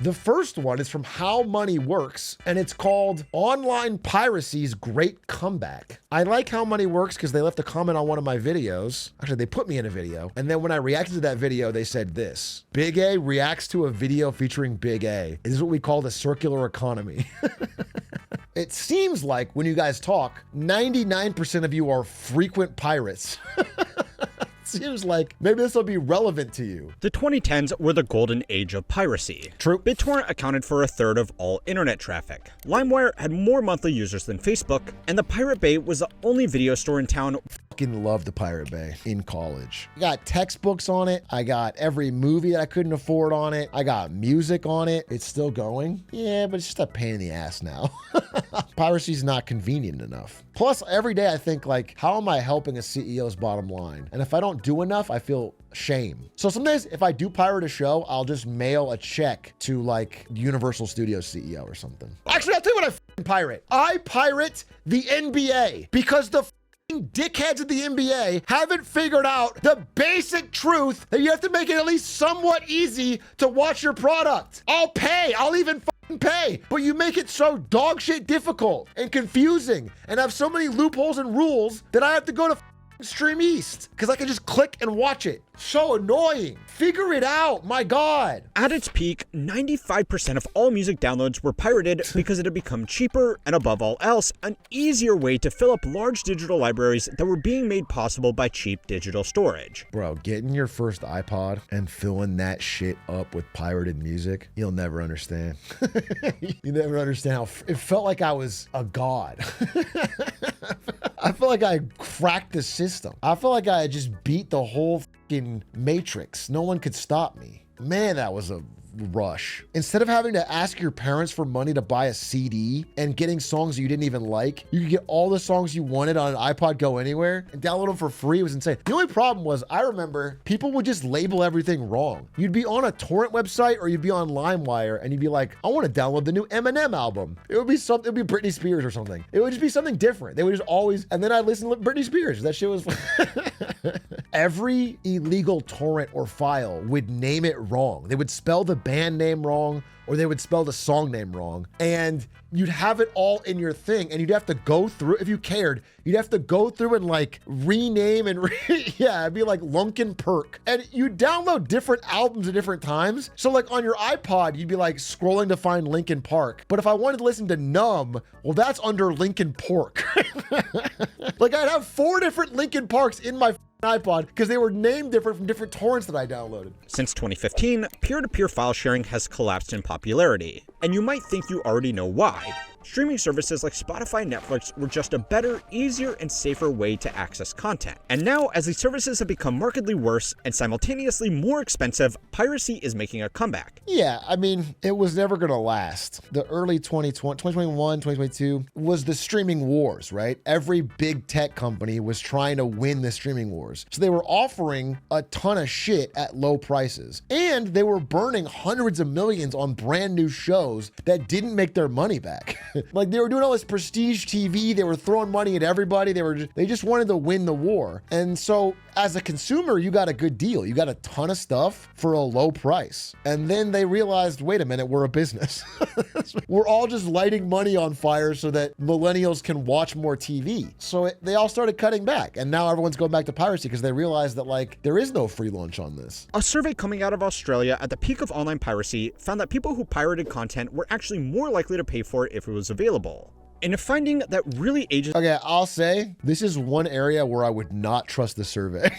The first one is from How Money Works, and it's called Online Piracy's Great Comeback. I like How Money Works because they left a comment on one of my videos. Actually, they put me in a video. And then when I reacted to that video, they said this: Big A reacts to a video featuring Big A. This is what we call the circular economy. It seems like when you guys talk, 99% of you are frequent pirates. Seems like maybe this will be relevant to you. The 2010s were the golden age of piracy. True. BitTorrent accounted for a third of all internet traffic. LimeWire had more monthly users than Facebook, and the Pirate Bay was the only video store in town. Fucking loved the Pirate Bay in college. I got textbooks on it. I got every movie that I couldn't afford on it. I got music on it. It's still going. Yeah, but it's just a pain in the ass now. Piracy's not convenient enough. Plus, every day I think like, how am I helping a CEO's bottom line? And if I don't do enough, I feel shame. So sometimes if I do pirate a show, I'll just mail a check to like Universal Studios CEO or something. Actually, I'll tell you what I pirate. I pirate the NBA because the dickheads at the NBA haven't figured out the basic truth that you have to make it at least somewhat easy to watch your product. I'll pay. I'll even pay, but you make it so dog shit difficult and confusing and have so many loopholes and rules that I have to go to Stream East because I can just click and watch it. So annoying. Figure it out. My God. At its peak, 95% of all music downloads were pirated because it had become cheaper and, above all else, an easier way to fill up large digital libraries that were being made possible by cheap digital storage. Bro, getting your first iPod and filling that shit up with pirated music, you'll never understand. You never understand how it felt like I was a god. I felt like I cracked the system. I felt like I had just beat the whole fucking Matrix. No one could stop me. Man, that was a rush. Instead of having to ask your parents for money to buy a CD and getting songs you didn't even like, you could get all the songs you wanted on an iPod Go Anywhere and download them for free. It was insane. The only problem was, I remember people would just label everything wrong. You'd be on a torrent website or you'd be on LimeWire and you'd be like, I want to download the new Eminem album. It would be something, it would be Britney Spears or something. It would just be something different. They would just always, and then I'd listen to Britney Spears. That shit was every illegal torrent or file would name it wrong. They would spell the band name wrong, or they would spell the song name wrong, and you'd have it all in your thing, and you'd have to go through, if you cared, you'd have to go through and like rename and yeah, it'd be like Lunkin Perk. And you download different albums at different times. So like on your iPod, you'd be like scrolling to find Linkin Park. But if I wanted to listen to Numb, well, that's under Linkin Pork. Like I'd have 4 different Linkin Parks in my iPod because they were named different from different torrents that I downloaded. Since 2015, peer-to-peer file sharing has collapsed in popularity, and you might think you already know why. Streaming services like Spotify and Netflix were just a better, easier, and safer way to access content. And now, as these services have become markedly worse and simultaneously more expensive, piracy is making a comeback. Yeah, I mean, it was never gonna last. The early 2021, 2022 was the streaming wars, right? Every big tech company was trying to win the streaming wars. So they were offering a ton of shit at low prices. And they were burning hundreds of millions on brand new shows that didn't make their money back. Like they were doing all this prestige TV. They were throwing money at everybody. They just wanted to win the war. And so as a consumer, you got a good deal. You got a ton of stuff for a low price. And then they realized, wait a minute, we're a business. We're all just lighting money on fire so that millennials can watch more TV. So they all started cutting back. And now everyone's going back to piracy because they realized that like there is no free lunch on this. A survey coming out of Australia at the peak of online piracy found that people who pirated content were actually more likely to pay for it if it was available. In a finding that really ages. Okay, I'll say this is one area where I would not trust the survey.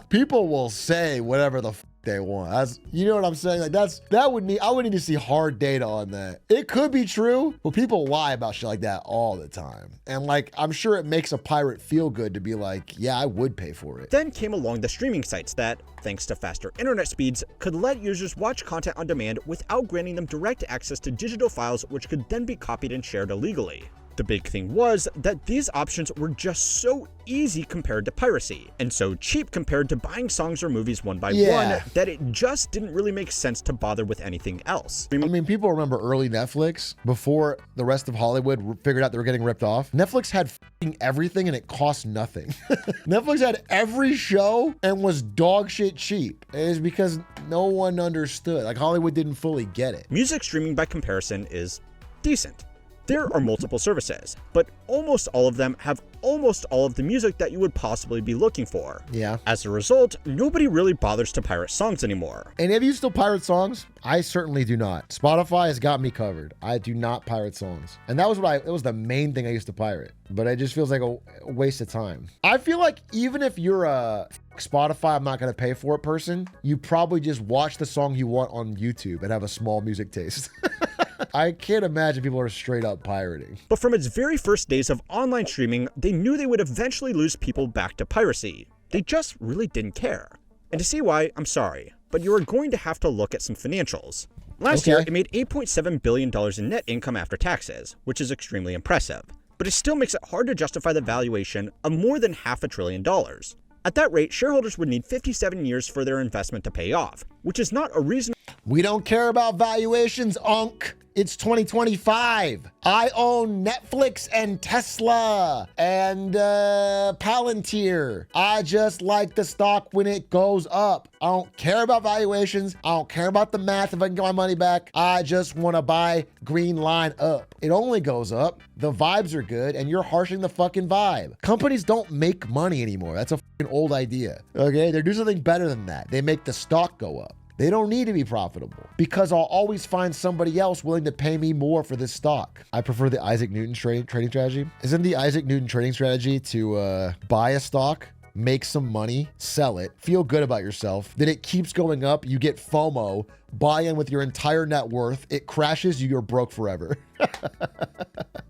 People will say whatever the they want. You know what I'm saying? Like I would need to see hard data on that. It could be true, but people lie about shit like that all the time. And like, I'm sure it makes a pirate feel good to be like, yeah, I would pay for it. Then came along the streaming sites that, thanks to faster internet speeds, could let users watch content on demand without granting them direct access to digital files which could then be copied and shared illegally. The big thing was that these options were just so easy compared to piracy, and so cheap compared to buying songs or movies one by one, that it just didn't really make sense to bother with anything else. I mean, people remember early Netflix before the rest of Hollywood figured out they were getting ripped off. Netflix had f***ing everything and it cost nothing. Netflix had every show and was dog shit cheap. It is because no one understood. Like, Hollywood didn't fully get it. Music streaming by comparison is decent. There are multiple services, but almost all of them have almost all of the music that you would possibly be looking for. Yeah. As a result, nobody really bothers to pirate songs anymore. And if you still pirate songs, I certainly do not. Spotify has got me covered. I do not pirate songs. And that was it was the main thing I used to pirate. But it just feels like a waste of time. I feel like even if you're a Spotify, I'm not going to pay for it person, you probably just watch the song you want on YouTube and have a small music taste. I can't imagine people are straight up pirating. But from its very first days of online streaming, they knew they would eventually lose people back to piracy. They just really didn't care. And to see why, I'm sorry, but you are going to have to look at some financials. Last year, it made $8.7 billion in net income after taxes, which is extremely impressive. But it still makes it hard to justify the valuation of more than $500 billion. At that rate, shareholders would need 57 years for their investment to pay off, which is not a reason. We don't care about valuations, Unc. It's 2025. I own Netflix and Tesla and Palantir. I just like the stock when it goes up. I don't care about valuations. I don't care about the math if I can get my money back. I just want to buy green line up. It only goes up. The vibes are good and you're harshing the fucking vibe. Companies don't make money anymore. That's a fucking old idea. Okay? They're doing something better than that. They make the stock go up. They don't need to be profitable because I'll always find somebody else willing to pay me more for this stock. I prefer the Isaac Newton trading strategy. Isn't the Isaac Newton trading strategy to buy a stock, make some money, sell it, feel good about yourself, then it keeps going up, you get FOMO, buy in with your entire net worth, it crashes, you're broke forever.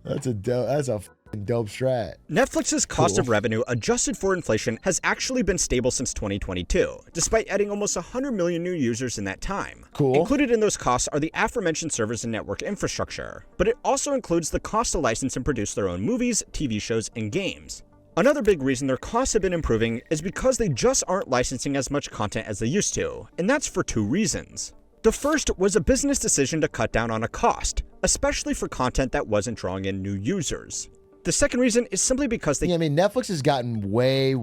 That's a dope strat. Netflix's cost of revenue adjusted for inflation has actually been stable since 2022, despite adding almost 100 million new users in that time. Cool. Included in those costs are the aforementioned servers and network infrastructure, but it also includes the cost to license and produce their own movies, TV shows, and games. Another big reason their costs have been improving is because they just aren't licensing as much content as they used to, and that's for two reasons. The first was a business decision to cut down on a cost, especially for content that wasn't drawing in new users. The second reason is simply because Netflix has gotten way,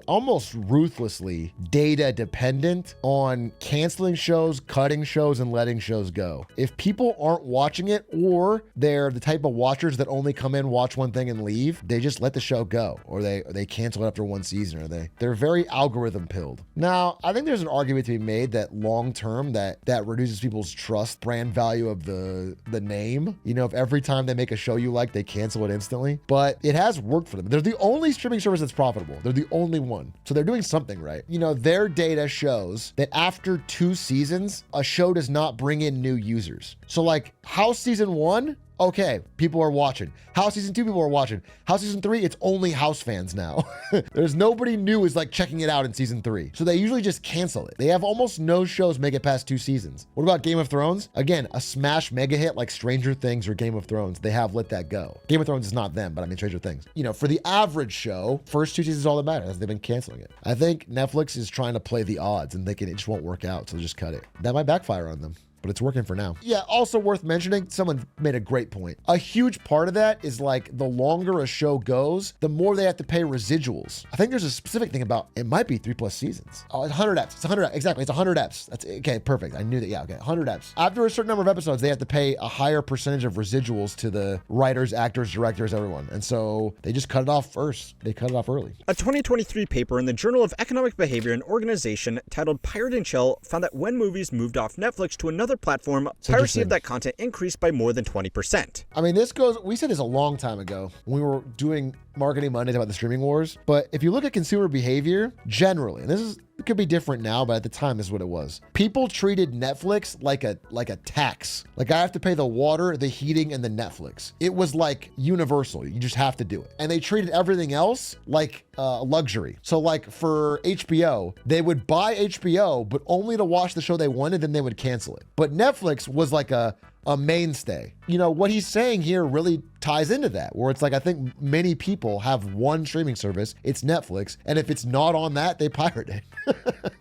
almost ruthlessly data dependent on canceling shows, cutting shows, and letting shows go. If people aren't watching it, or they're the type of watchers that only come in, watch one thing, and leave, they just let the show go, or they cancel it after one season, or they're very algorithm pilled. Now, I think there's an argument to be made that long term that reduces people's trust, brand value of the name. You know, if every time they make a show you like, they cancel it instantly. But it has worked for them. They're the only streaming service that's profitable. They're the only one. So they're doing something right. You know, their data shows that after 2 seasons, a show does not bring in new users. So like House Season 1, okay, people are watching. House Season 2, people are watching. House Season 3, it's only House fans now. There's nobody new is like checking it out in Season 3. So they usually just cancel it. They have almost no shows make it past 2 seasons. What about Game of Thrones? Again, a smash mega hit like Stranger Things or Game of Thrones. They have let that go. Game of Thrones is not them, but I mean Stranger Things. You know, for the average show, first 2 seasons is all that matters. They've been canceling it. I think Netflix is trying to play the odds and thinking it just won't work out, so just cut it. That might backfire on them, but it's working for now. Yeah, also worth mentioning, someone made a great point. A huge part of that is like the longer a show goes, the more they have to pay residuals. I think there's a specific thing about, it might be 3+ seasons. Oh, it's 100 eps. It's 100, exactly. It's 100 eps. That's okay, perfect. I knew that. Yeah, okay, 100 eps. After a certain number of episodes, they have to pay a higher percentage of residuals to the writers, actors, directors, everyone. And so they just cut it off first. They cut it off early. A 2023 paper in the Journal of Economic Behavior and Organization titled Pirate and Chill found that when movies moved off Netflix to another platform, piracy of that content increased by more than 20%. I mean, we said this a long time ago when we were doing Marketing Mondays about the streaming wars, but if you look at consumer behavior, generally, and it could be different now, but at the time this is what it was. People treated Netflix like a tax. Like I have to pay the water, the heating, and the Netflix. It was like universal. You just have to do it. And they treated everything else like luxury. So like for HBO, they would buy HBO, but only to watch the show they wanted, then they would cancel it. But Netflix was like a a mainstay. You know, what he's saying here really ties into that, where it's like, I think many people have one streaming service, it's Netflix, and if it's not on that, they pirate it.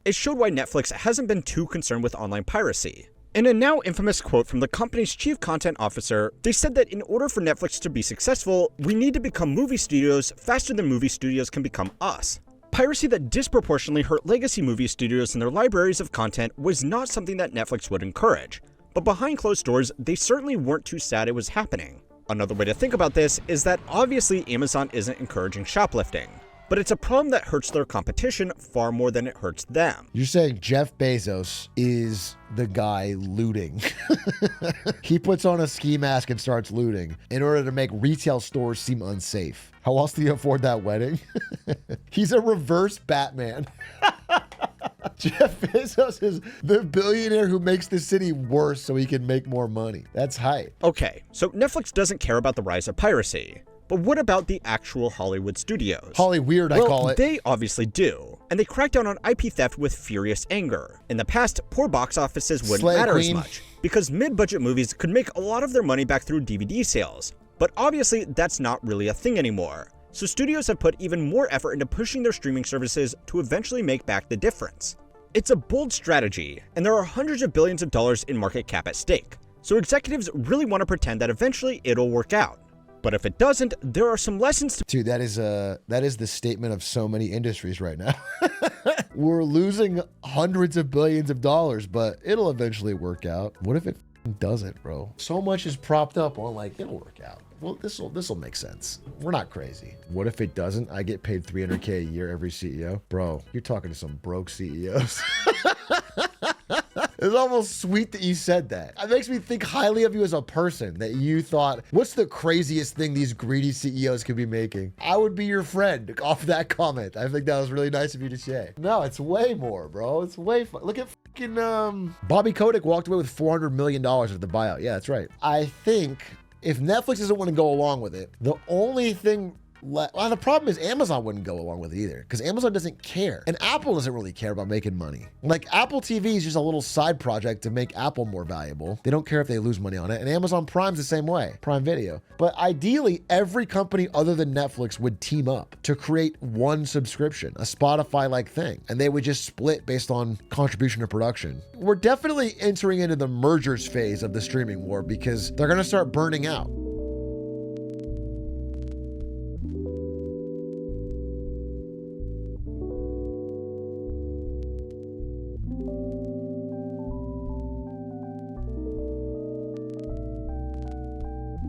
It showed why Netflix hasn't been too concerned with online piracy. In a now infamous quote from the company's chief content officer, they said that in order for Netflix to be successful, we need to become movie studios faster than movie studios can become us. Piracy that disproportionately hurt legacy movie studios and their libraries of content was not something that Netflix would encourage. But behind closed doors, they certainly weren't too sad it was happening. Another way to think about this is that obviously Amazon isn't encouraging shoplifting, but it's a problem that hurts their competition far more than it hurts them. You're saying Jeff Bezos is the guy looting. He puts on a ski mask and starts looting in order to make retail stores seem unsafe. How else do you afford that wedding? He's a reverse Batman. Jeff Bezos is the billionaire who makes the city worse so he can make more money. That's hype. Okay, so Netflix doesn't care about the rise of piracy. But what about the actual Hollywood studios? Hollyweird, I call it. They obviously do, and they crack down on IP theft with furious anger. In the past, poor box offices wouldn't matter as much, because mid-budget movies could make a lot of their money back through DVD sales. But obviously, that's not really a thing anymore. So studios have put even more effort into pushing their streaming services to eventually make back the difference. It's a bold strategy, and there are hundreds of billions of dollars in market cap at stake. So executives really want to pretend that eventually it'll work out. But if it doesn't, there are some lessons to— Dude, that is the statement of so many industries right now. We're losing hundreds of billions of dollars, but it'll eventually work out. What if it doesn't, bro? So much is propped up on like, it'll work out. Well, this'll make sense. We're not crazy. What if it doesn't? I get paid $300K a year every CEO. Bro, you're talking to some broke CEOs. It's almost sweet that you said that. It makes me think highly of you as a person, that you thought, what's the craziest thing these greedy CEOs could be making? I would be your friend off that comment. I think that was really nice of you to say. No, it's way more, bro. It's way fun. Look at fucking Bobby Kotick walked away with $400 million of the buyout. Yeah, that's right. I think if Netflix doesn't want to go along with it, the only thing well, the problem is Amazon wouldn't go along with it either, because Amazon doesn't care. And Apple doesn't really care about making money. Like, Apple TV is just a little side project to make Apple more valuable. They don't care if they lose money on it. And Amazon Prime's the same way, Prime Video. But ideally, every company other than Netflix would team up to create one subscription, a Spotify-like thing. And they would just split based on contribution to production. We're definitely entering into the mergers phase of the streaming war, because they're going to start burning out.